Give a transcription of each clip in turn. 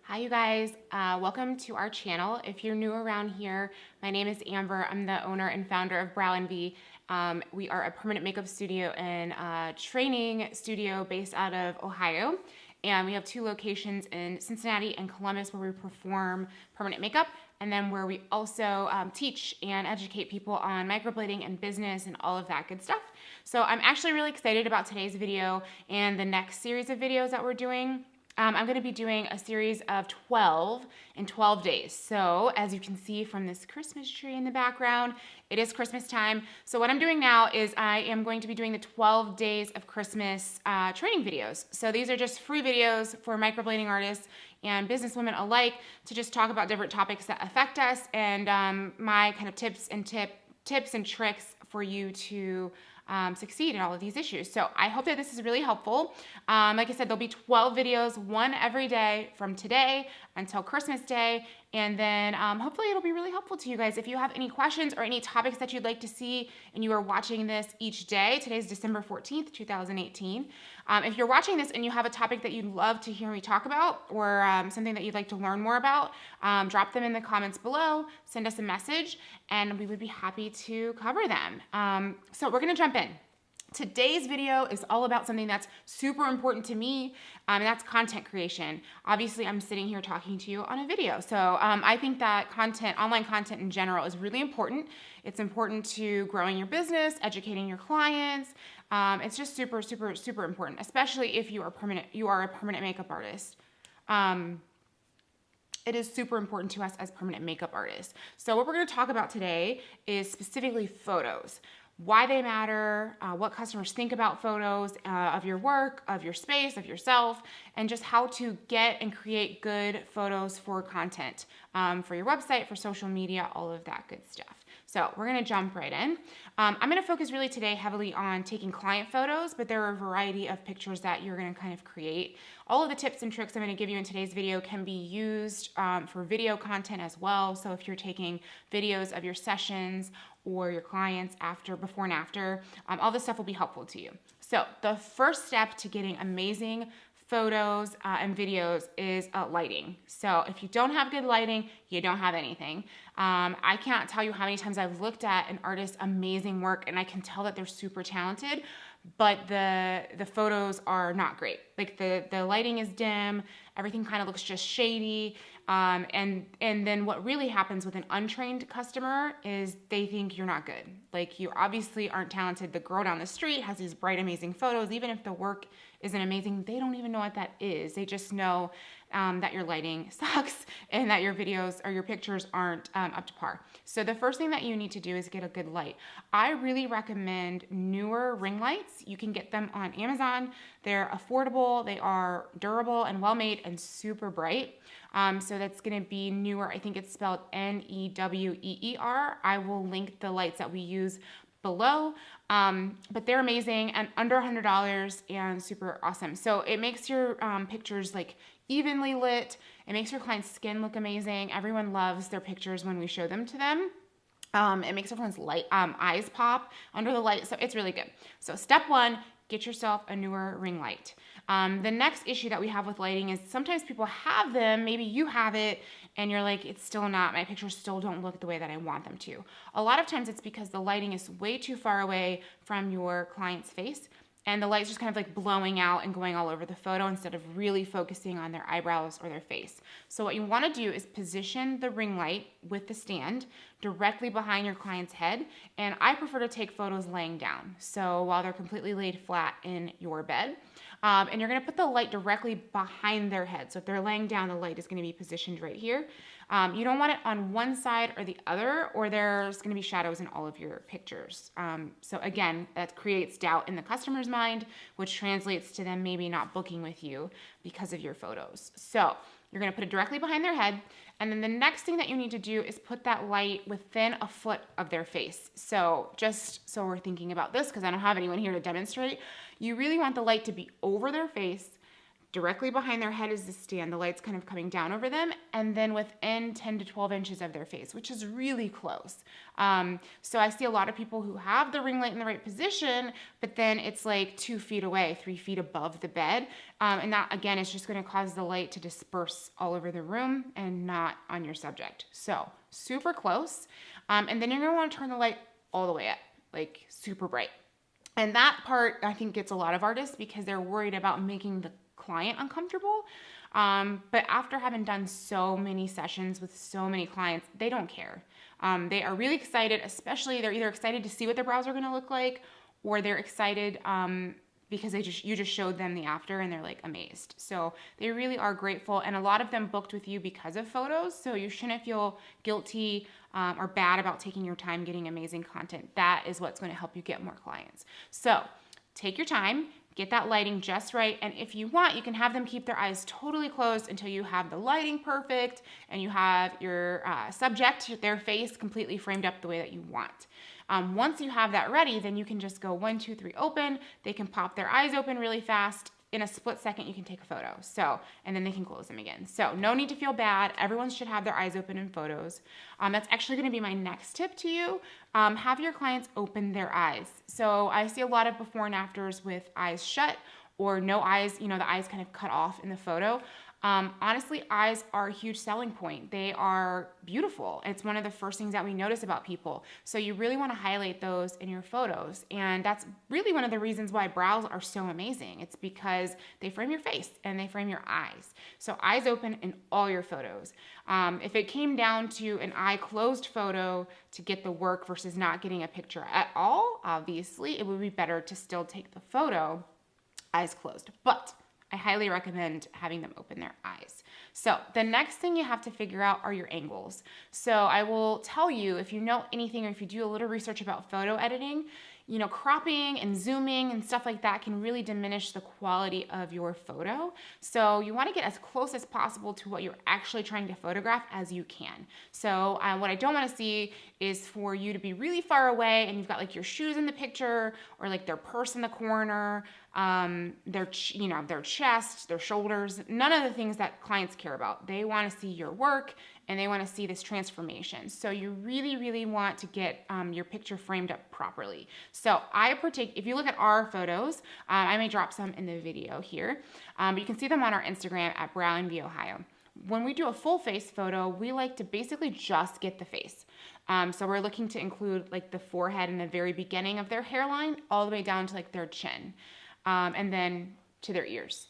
Hi you guys, welcome to our channel. If you're new around here, my name is Amber. I'm the owner and founder of Brow Envy. We are a permanent makeup studio and training studio based out of Ohio. And we have two locations in Cincinnati and Columbus where we perform permanent makeup, and then where we also teach and educate people on microblading and business and all of that good stuff. So I'm actually really excited about today's video and the next series of videos that we're doing. I'm going to be doing a series of 12 in 12 days. So as you can see from this Christmas tree in the background, it is Christmas time. So what I'm doing now is I am going to be doing the 12 days of Christmas training videos. So these are just free videos for microblading artists and businesswomen alike to just talk about different topics that affect us and my kind of tips and tricks for you to succeed in all of these issues. So I hope that this is really helpful. Like I said, there'll be 12 videos, one every day from today until Christmas Day. And then hopefully it'll be really helpful to you guys. If you have any questions or any topics that you'd like to see and you are watching this each day, today's December 14th, 2018. If you're watching this and you have a topic that you'd love to hear me talk about or something that you'd like to learn more about, drop them in the comments below, send us a message, and we would be happy to cover them. So we're gonna jump in. Today's video is all about something that's super important to me, and that's content creation. Obviously, I'm sitting here talking to you on a video. So I think that online content in general is really important. It's important to growing your business, educating your clients. It's just super, super, super important, especially if you are a permanent makeup artist. It is super important to us as permanent makeup artists. So what we're gonna talk about today is specifically photos. Why they matter, what customers think about photos of your work, of your space, of yourself, and just how to get and create good photos for content, for your website, for social media, all of that good stuff. So we're gonna jump right in. I'm gonna focus really today heavily on taking client photos, but there are a variety of pictures that you're gonna kind of create. All of the tips and tricks I'm gonna give you in today's video can be used for video content as well. So if you're taking videos of your sessions or your clients before and after, all this stuff will be helpful to you. So the first step to getting amazing photos and videos is lighting. So if you don't have good lighting, you don't have anything. I can't tell you how many times I've looked at an artist's amazing work and I can tell that they're super talented, but the photos are not great. Like the lighting is dim, everything kind of looks just shady. And then what really happens with an untrained customer is they think you're not good. Like you obviously aren't talented. The girl down the street has these bright, amazing photos. Even if the work isn't amazing, they don't even know what that is. They just know that your lighting sucks and that your videos or your pictures aren't up to par. So the first thing that you need to do is get a good light. I really recommend newer ring lights. You can get them on Amazon. They're affordable, they are durable and well-made and super bright. So that's gonna be Neewer. I think it's spelled Neweer. I will link the lights that we use below, but they're amazing and under $100 and super awesome. So it makes your pictures like evenly lit. It makes your client's skin look amazing. Everyone loves their pictures when we show them to them. It makes everyone's eyes pop under the light, so it's really good. So step one, get yourself a Neewer ring light. The next issue that we have with lighting is sometimes people have them, maybe you have it, and you're like, it's still not, my pictures still don't look the way that I want them to. A lot of times it's because the lighting is way too far away from your client's face, and the light's just kind of like blowing out and going all over the photo instead of really focusing on their eyebrows or their face. So what you want to do is position the ring light with the stand directly behind your client's head, and I prefer to take photos laying down, so while they're completely laid flat in your bed. And you're gonna put the light directly behind their head. So if they're laying down, the light is gonna be positioned right here. You don't want it on one side or the other, or there's gonna be shadows in all of your pictures. So again, that creates doubt in the customer's mind, which translates to them maybe not booking with you because of your photos. So you're gonna put it directly behind their head. And then the next thing that you need to do is put that light within a foot of their face. So just so we're thinking about this, because I don't have anyone here to demonstrate, you really want the light to be over their face, Directly behind their head is the stand. The light's kind of coming down over them, and then within 10 to 12 inches of their face, which is really close. So I see a lot of people who have the ring light in the right position, but then it's like 2 feet away, 3 feet above the bed. And that, again, is just going to cause the light to disperse all over the room and not on your subject. So super close. And then you're going to want to turn the light all the way up, like super bright. And that part, I think, gets a lot of artists because they're worried about making the client uncomfortable. But after having done so many sessions with so many clients, they don't care. They are really excited, especially they're either excited to see what their brows are going to look like, or they're excited because you just showed them the after and they're like amazed. So they really are grateful, and a lot of them booked with you because of photos. So you shouldn't feel guilty or bad about taking your time getting amazing content. That is what's going to help you get more clients. So take your time. Get that lighting just right, and if you want, you can have them keep their eyes totally closed until you have the lighting perfect and you have your subject, their face, completely framed up the way that you want. Once you have that ready, then you can just go 1, 2, 3, open. They can pop their eyes open really fast. In a split second, you can take a photo. And then they can close them again. So no need to feel bad. Everyone should have their eyes open in photos. That's actually going to be my next tip to you. Have your clients open their eyes. So I see a lot of before and afters with eyes shut or no eyes, the eyes kind of cut off in the photo. Honestly, eyes are a huge selling point. They are beautiful. It's one of the first things that we notice about people. So you really want to highlight those in your photos. And that's really one of the reasons why brows are so amazing. It's because they frame your face and they frame your eyes. So eyes open in all your photos. If it came down to an eye closed photo to get the work versus not getting a picture at all, obviously, it would be better to still take the photo eyes closed. But I highly recommend having them open their eyes. So the next thing you have to figure out are your angles. So I will tell you, if you know anything or if you do a little research about photo editing, cropping and zooming and stuff like that can really diminish the quality of your photo. So you want to get as close as possible to what you're actually trying to photograph as you can. So what I don't want to see is for you to be really far away and you've got like your shoes in the picture or like their purse in the corner, their chest, their shoulders, none of the things that clients care about. They want to see your work and they want to see this transformation. So you really, really want to get your picture framed up properly. So if you look at our photos, I may drop some in the video here, but you can see them on our Instagram at BrowingBee Ohio. When we do a full face photo, we like to basically just get the face. So we're looking to include like the forehead in the very beginning of their hairline all the way down to like their chin, and then to their ears.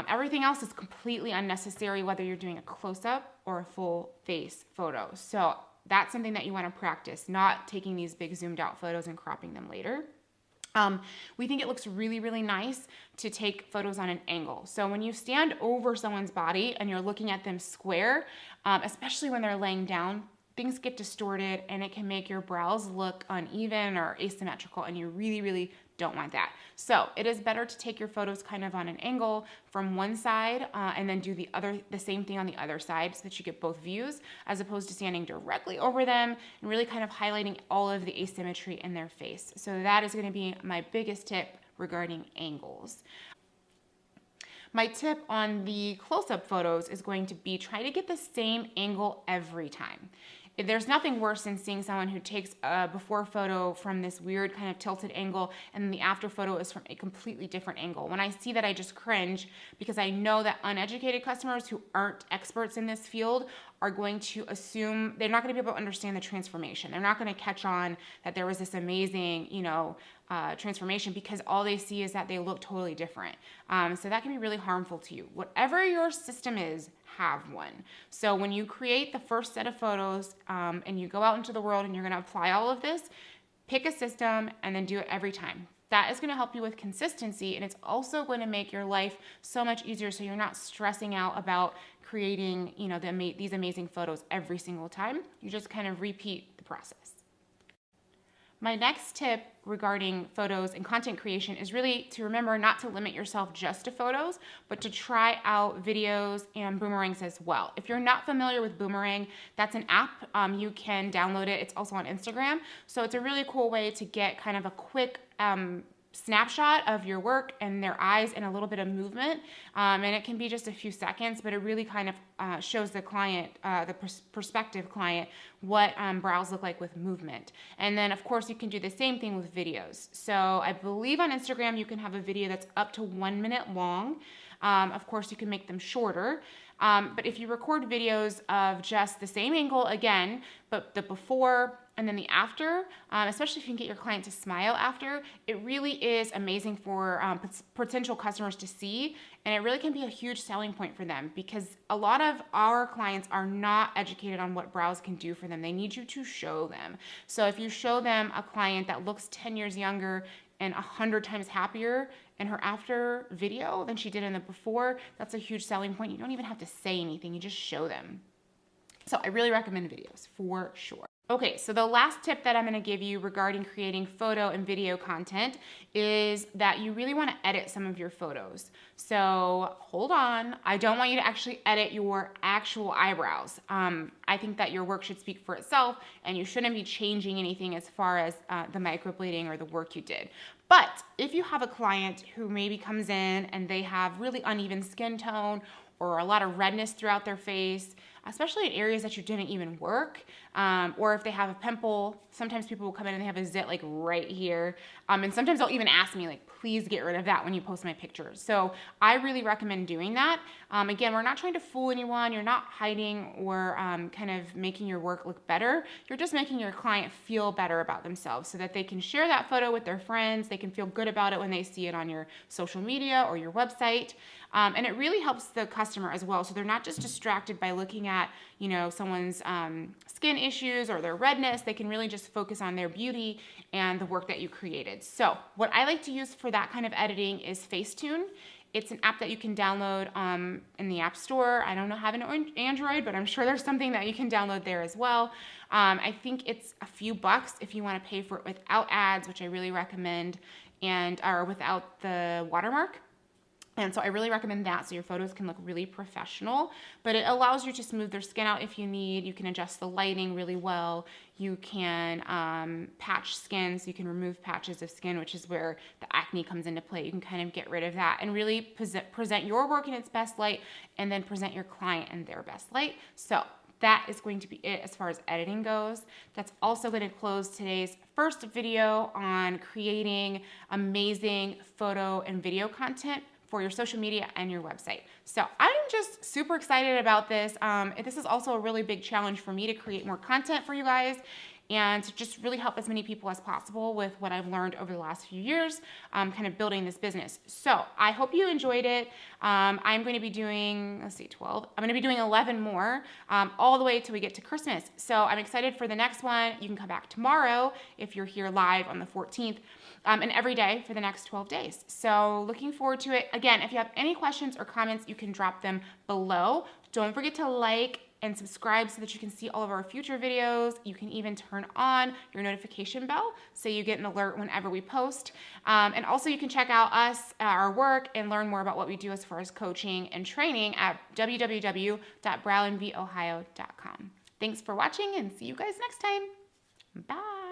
Everything else is completely unnecessary, whether you're doing a close-up or a full face photo. So that's something that you want to practice, not taking these big zoomed out photos and cropping them later. We think it looks really, really nice to take photos on an angle. So when you stand over someone's body and you're looking at them square, especially when they're laying down, things get distorted and it can make your brows look uneven or asymmetrical, and you really, really don't want that. So it is better to take your photos kind of on an angle from one side and then do the same thing on the other side so that you get both views, as opposed to standing directly over them and really kind of highlighting all of the asymmetry in their face. So that is going to be my biggest tip regarding angles. My tip on the close-up photos is going to be try to get the same angle every time. There's nothing worse than seeing someone who takes a before photo from this weird kind of tilted angle and then the after photo is from a completely different angle. When I see that, I just cringe, because I know that uneducated customers who aren't experts in this field are going to assume they're not going to be able to understand the transformation. They're not going to catch on that there was this amazing, transformation, because all they see is that they look totally different. So that can be really harmful to you. Whatever your system is, have one. So when you create the first set of photos and you go out into the world and you're going to apply all of this, pick a system and then do it every time. That is going to help you with consistency, and it's also going to make your life so much easier, so you're not stressing out about creating, these amazing photos every single time. You just kind of repeat the process. My next tip regarding photos and content creation is really to remember not to limit yourself just to photos, but to try out videos and boomerangs as well. If you're not familiar with Boomerang, that's an app. You can download it. It's also on Instagram. So it's a really cool way to get kind of a quick snapshot of your work and their eyes and a little bit of movement. And it can be just a few seconds, but it really kind of shows the client, the prospective client, what brows look like with movement. And then of course you can do the same thing with videos. So I believe on Instagram you can have a video that's up to 1 minute long. Of course you can make them shorter. But if you record videos of just the same angle again, but the before and then the after, especially if you can get your client to smile after, it really is amazing for potential customers to see. And it really can be a huge selling point for them because a lot of our clients are not educated on what brows can do for them. They need you to show them. So if you show them a client that looks 10 years younger and 100 times happier in her after video than she did in the before, that's a huge selling point. You don't even have to say anything, you just show them. So I really recommend videos for sure. Okay, so the last tip that I'm gonna give you regarding creating photo and video content is that you really wanna edit some of your photos. So hold on, I don't want you to actually edit your actual eyebrows. I think that your work should speak for itself and you shouldn't be changing anything as far as the microblading or the work you did. But if you have a client who maybe comes in and they have really uneven skin tone or a lot of redness throughout their face, especially in areas that you didn't even work, or if they have a pimple, sometimes people will come in and they have a zit like right here, and sometimes they'll even ask me like, please get rid of that when you post my pictures. So I really recommend doing that. Again, we're not trying to fool anyone, you're not hiding or kind of making your work look better, you're just making your client feel better about themselves so that they can share that photo with their friends, they can feel good about it when they see it on your social media or your website. And it really helps the customer as well. So they're not just distracted by looking at, you know, someone's skin issues or their redness. They can really just focus on their beauty and the work that you created. So what I like to use for that kind of editing is Facetune. It's an app that you can download in the App Store. I don't know, have an Android, but I'm sure there's something that you can download there as well. I think it's a few bucks if you want to pay for it without ads, which I really recommend, or without the watermark. And so I really recommend that so your photos can look really professional, but it allows you to smooth their skin out if you need. You can adjust the lighting really well. You can patch skin, so you can remove patches of skin, which is where the acne comes into play. You can kind of get rid of that and really present your work in its best light and then present your client in their best light. So that is going to be it as far as editing goes. That's also going to close today's first video on creating amazing photo and video content for your social media and your website. So I'm just super excited about this. This is also a really big challenge for me to create more content for you guys and to just really help as many people as possible with what I've learned over the last few years, kind of building this business. So I hope you enjoyed it. I'm going to be doing, let's see, 12. I'm going to be doing 11 more all the way till we get to Christmas. So I'm excited for the next one. You can come back tomorrow if you're here live on the 14th. And every day for the next 12 days. So looking forward to it. Again, if you have any questions or comments, you can drop them below. Don't forget to like and subscribe so that you can see all of our future videos. You can even turn on your notification bell so you get an alert whenever we post. And also you can check out us, our work, and learn more about what we do as far as coaching and training at www.browandvohio.com. Thanks for watching and see you guys next time. Bye.